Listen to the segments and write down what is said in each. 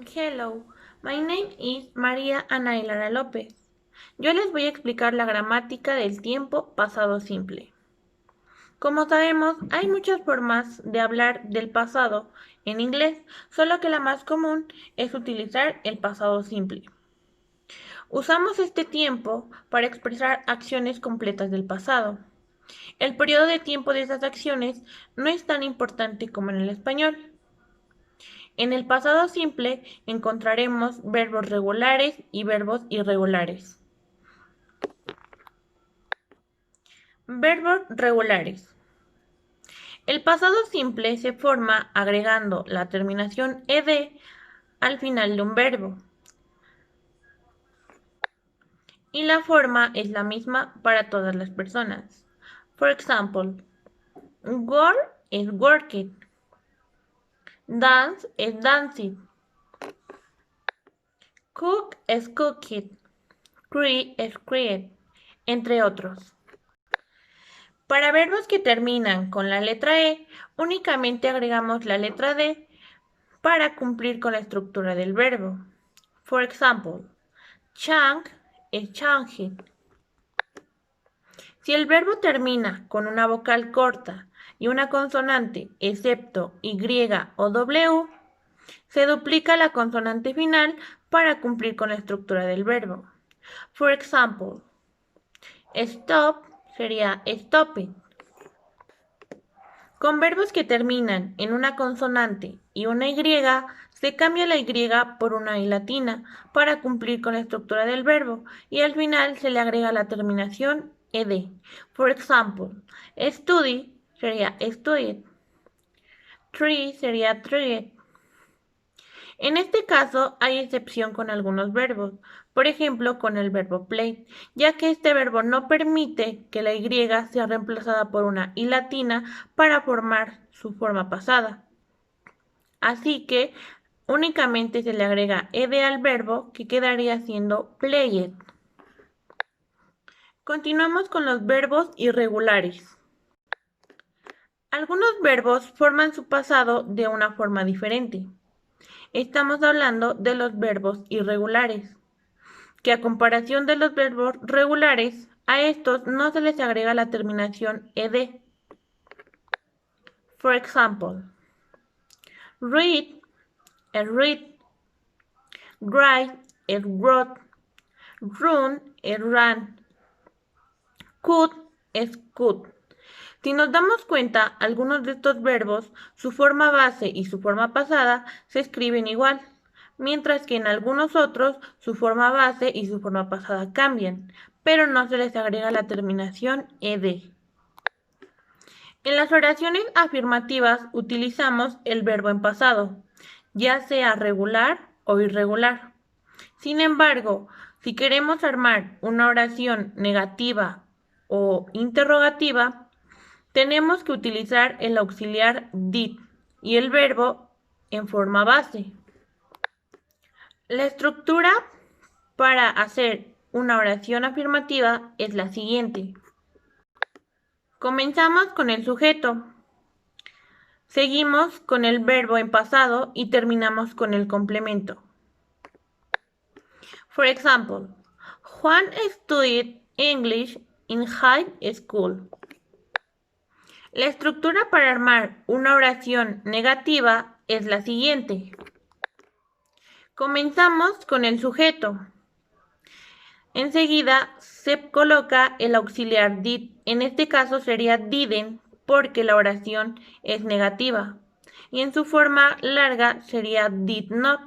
Hello, my name is María Ana Lara López. Yo les voy a explicar la gramática del tiempo pasado simple. Como sabemos, hay muchas formas de hablar del pasado en inglés, solo que la más común es utilizar el pasado simple. Usamos este tiempo para expresar acciones completas del pasado. El periodo de tiempo de esas acciones no es tan importante como en el español. En el pasado simple encontraremos verbos regulares y verbos irregulares. Verbos regulares. El pasado simple se forma agregando la terminación ed al final de un verbo. Y la forma es la misma para todas las personas. For example, work es worked, dance es danced, cook es cooked, create es create, entre otros. Para verbos que terminan con la letra E, únicamente agregamos la letra D para cumplir con la estructura del verbo. For example, chunk es changed. Si el verbo termina con una vocal corta y una consonante, excepto Y o W, se duplica la consonante final para cumplir con la estructura del verbo. For example, stop sería stopped. Con verbos que terminan en una consonante y una Y, se cambia la Y por una I latina para cumplir con la estructura del verbo y al final se le agrega la terminación ed. For example, study sería studied, tree sería treed. En este caso hay excepción con algunos verbos, por ejemplo con el verbo play, ya que este verbo no permite que la Y sea reemplazada por una I latina para formar su forma pasada. Así que únicamente se le agrega ed al verbo que quedaría siendo played. Continuamos con los verbos irregulares. Algunos verbos forman su pasado de una forma diferente. Estamos hablando de los verbos irregulares, que a comparación de los verbos regulares, a estos no se les agrega la terminación ed. For example, read es read, write es wrote, run es ran, could es could. Si nos damos cuenta, algunos de estos verbos, su forma base y su forma pasada se escriben igual, mientras que en algunos otros su forma base y su forma pasada cambian, pero no se les agrega la terminación ed. En las oraciones afirmativas utilizamos el verbo en pasado, ya sea regular o irregular. Sin embargo, si queremos armar una oración negativa o interrogativa, tenemos que utilizar el auxiliar did y el verbo en forma base. La estructura para hacer una oración afirmativa es la siguiente. Comenzamos con el sujeto, seguimos con el verbo en pasado y terminamos con el complemento. For example, Juan studied English in high school. La estructura para armar una oración negativa es la siguiente. Comenzamos con el sujeto. Enseguida se coloca el auxiliar did. En este caso sería didn't porque la oración es negativa. Y en su forma larga sería did not.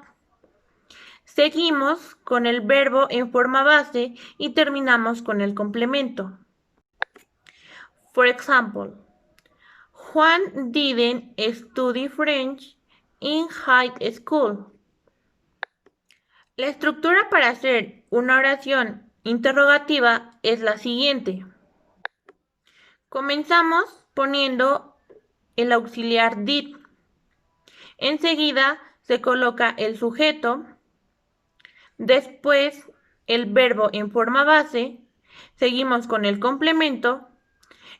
Seguimos con el verbo en forma base y terminamos con el complemento. For example, Juan didn't study French in high school. La estructura para hacer una oración interrogativa es la siguiente. Comenzamos poniendo el auxiliar did. Enseguida se coloca el sujeto, después el verbo en forma base, seguimos con el complemento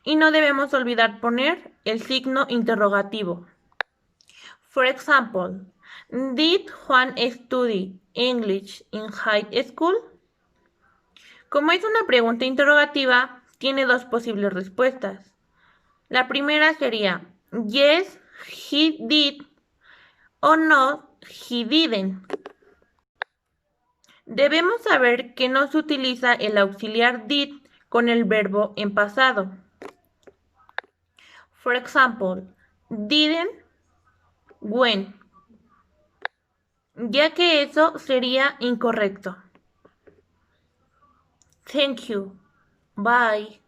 y no debemos olvidar poner el signo interrogativo. For example, Did Juan study English in high school? Como es una pregunta interrogativa, tiene dos posibles respuestas. La primera sería yes, he did o no, he didn't. Debemos saber que no se utiliza el auxiliar did con el verbo en pasado. For example, didn't, when, ya que eso sería incorrecto. Thank you. Bye.